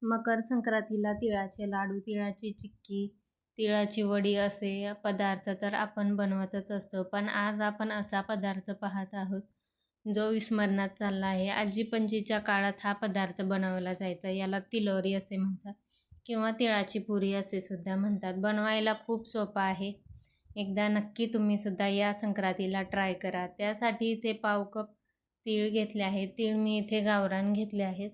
मकर संक्रांतीला तिळाचे लाडू, तिळाची चिक्की, तिळाची वडी असे पदार्थ तर आपण बनवतच असतो. पण आज आपण असा पदार्थ पाहत आहोत जो विस्मरणात चालला आहे. आजी पणजीच्या काळात हा पदार्थ बनवला जायचा. याला तिलोरी असे म्हणतात किंवा तिळाची पुरी असे सुद्धा म्हणतात. बनवायला खूप सोपा आहे. एकदा नक्की तुम्ही सुद्धा या संक्रांतीला ट्राय करा. त्यासाठी इथे पाव कप तीळ घेतले आहेत. तीळ मी इथे गावरान घेतले आहेत.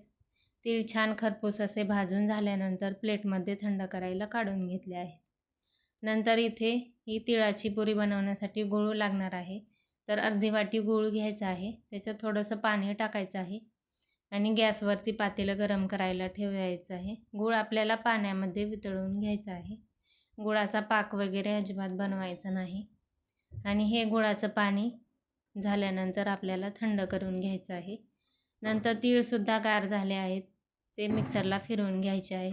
तीळ छान खरपूस असे भाजून झाल्यानंतर प्लेटमध्ये थंड करायला काढून घेतले आहे. नंतर इथे ही तिळाची पुरी बनवण्यासाठी गूळ लागणार आहे. तर अर्धी वाटी गूळ घ्यायचा आहे. त्याच्यात थोडंसं पाणी टाकायचं आहे आणि गॅसवरती पातेलं गरम करायला ठेवायचं आहे. गूळ आपल्याला पाण्यामध्ये वितळून घ्यायचा आहे. गुळाचा पाक वगैरे अजिबात बनवायचा नाही. आणि हे गुळाचं पाणी झाल्यानंतर आपल्याला थंड करून घ्यायचं आहे. नंतर तीळसुद्धा गार झाले आहेत. ते मिक्सरला फिरवून घ्यायचे आहे.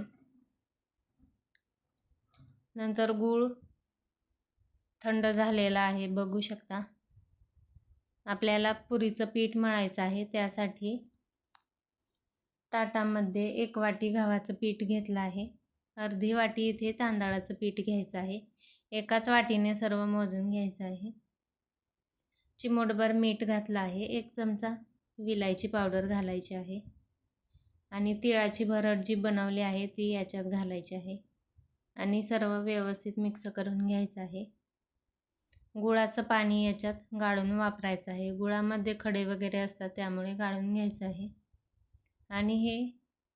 नंतर गूळ थंड झालेला आहे, बघू शकता. आपल्याला पुरीचं पीठ मळायचं आहे. त्यासाठी ताटामध्ये 1 वाटी गव्हाचं पीठ घेतलं आहे. अर्धी वाटी इथे तांदळाचं पीठ घ्यायचं आहे. एकाच वाटीने सर्व मोजून घ्यायचं आहे. चिमूटभर मीठ घातलं आहे. 1 चमचा विलायची पावडर घालायची आहे आणि तिळाची भरड जी बनवली आहे ती याच्यात घालायची आहे आणि सर्व व्यवस्थित मिक्स करून घ्यायचं आहे. गुळाचं पाणी याच्यात गाळून वापरायचं आहे. गुळामध्ये खडे वगैरे असतात त्यामुळे गाळून घ्यायचं आहे. आणि हे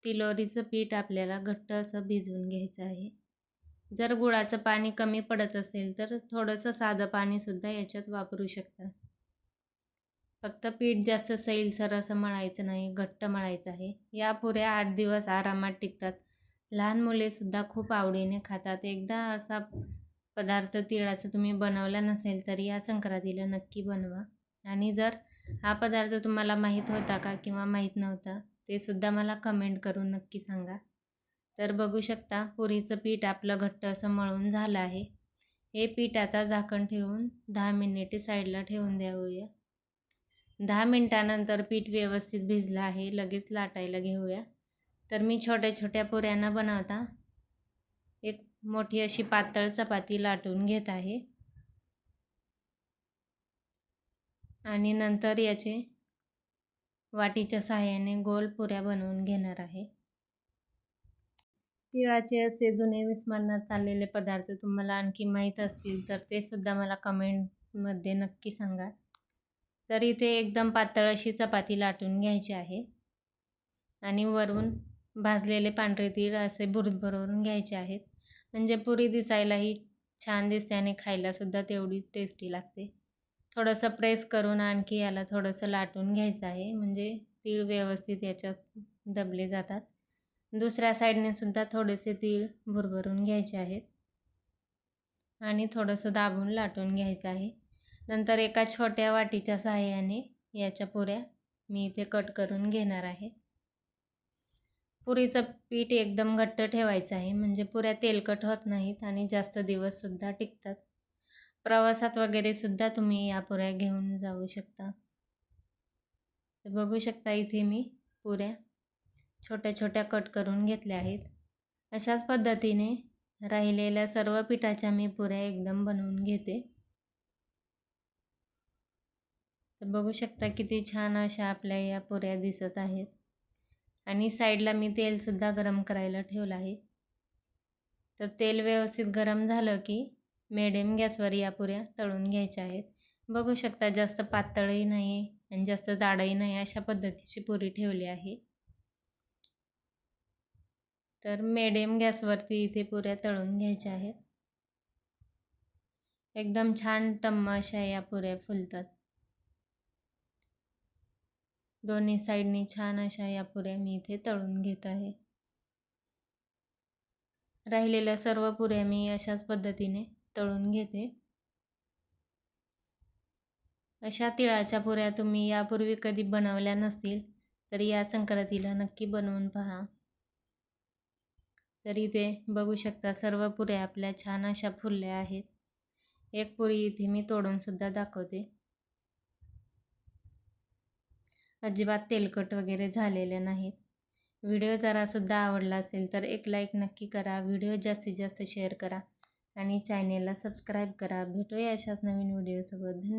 तिलोरीचं पीठ आपल्याला घट्ट असं भिजवून घ्यायचं आहे. जर गुळाचं पाणी कमी पडत असेल तर थोडंसं साधं पाणीसुद्धा याच्यात वापरू शकता. फक्त पीठ जास्त सैलसर असं मळायचं नाही, घट्ट मळायचं आहे. या पुऱ्या 8 दिवस आरामात टिकतात. लहान मुलेसुद्धा खूप आवडीने खातात. एकदा असा पदार्थ तिळाचा तुम्ही बनवला नसेल तर या संक्रांतीला नक्की बनवा. आणि जर हा पदार्थ तुम्हाला माहीत होता का किंवा माहीत नव्हता ते सुद्धा मला कमेंट करून नक्की सांगा. तर बघू शकता पुरीचं पीठ आपलं घट्ट असं मळून झालं आहे. हे पीठ आता झाकण ठेवून 10 मिनिटे साईडला ठेवून द्यावूया. 10 मिनिटानंतर पीठ व्यवस्थित भिजलं आहे. लगेच लाटायला घेऊया. तर मी छोट्या छोट्या पुऱ्या न बनवता एक मोठी अशी पातळ चपाती लाटून घेत आहे आणि नंतर याचे वाटीच्या सहाय्याने गोल पुऱ्या बनवून घेणार आहे. तिळाचे असे जुने विस्मरणात चाललेले पदार्थ तुम्हाला आणखी माहीत असतील तर ते सुद्धा मला कमेंटमध्ये नक्की सांगा. तर इथे एकदम पातळ अशी चपाती लाटून घ्यायची आहे आणि वरून भाजलेले पांढरे तीळ असे भुरभरून घ्यायचे आहेत. म्हणजे पुरी दिसायलाही छान दिसते आणि खायलासुद्धा तेवढी टेस्टी लागते. थोडंसं प्रेस करून आणखी याला थोडंसं लाटून घ्यायचं आहे म्हणजे तीळ व्यवस्थित याच्यात दबले जातात. दुसऱ्या साईडने सुद्धा थोडेसे तीळ भुरभरून घ्यायचे आहेत आणि थोडंसं दाबून लाटून घ्यायचं आहे. नंतर एका छोट्या वाटीच्या सहाय्याने याच्या पुऱ्या मी इथे कट करून घेणार आहे. पुरीचं पीठ एकदम घट्ट ठेवायचं आहे म्हणजे पुऱ्या तेलकट होत नाहीत आणि जास्त दिवससुद्धा टिकतात. प्रवासात वगैरे सुद्धा तुम्ही या पुऱ्या घेऊन जाऊ शकता. तर बघू शकता इथे मी पुऱ्या छोट्या छोट्या कट करून घेतल्या आहेत. अशाच पद्धतीने राहिलेल्या सर्व पिठाच्या मी पुऱ्या एकदम बनवून घेते. तर बघू शकता किती छान अशा आपल्या या पुऱ्या दिसत आहेत आणि साईडला मी तेलसुद्धा गरम करायला ठेवलं आहे. तर तेल व्यवस्थित गरम झालं की मिडियम गॅसवर या पुऱ्या तळून घ्यायच्या आहेत. बघू शकता जास्त पातळही नाही आणि जास्त जाडही नाही अशा पद्धतीची पुरी ठेवली आहे. तर मिडियम गॅसवरती इथे पुऱ्या तळून घ्यायच्या आहेत. एकदम छान टम्म अशा या पुऱ्या फुलतात. दोन्ही साईडनी छान अशा या पुऱ्या मी इथे तळून घेत आहे. राहिलेल्या सर्व पुऱ्या मी अशाच पद्धतीने तळून घेते. अशा तिळाच्या पुऱ्या तुम्ही यापूर्वी कधी बनवल्या नसतील तर या संक्रांतीला नक्की बनवून पहा. तर इथे बघू शकता सर्व पुऱ्या आपल्या छान अशा फुलल्या आहेत. एक पुरी इथे मी तोडून सुद्धा दाखवते. अजिबात तेलकट वगैरे झालेल्या नाहीत. व्हिडिओ जरासुद्धा आवडला असेल तर एक लाईक नक्की करा. व्हिडिओ जास्तीत जास्त शेअर करा आणि चॅनेलला सबस्क्राईब करा. भेटूया अशाच नवीन व्हिडिओसोबत. धन्यवाद.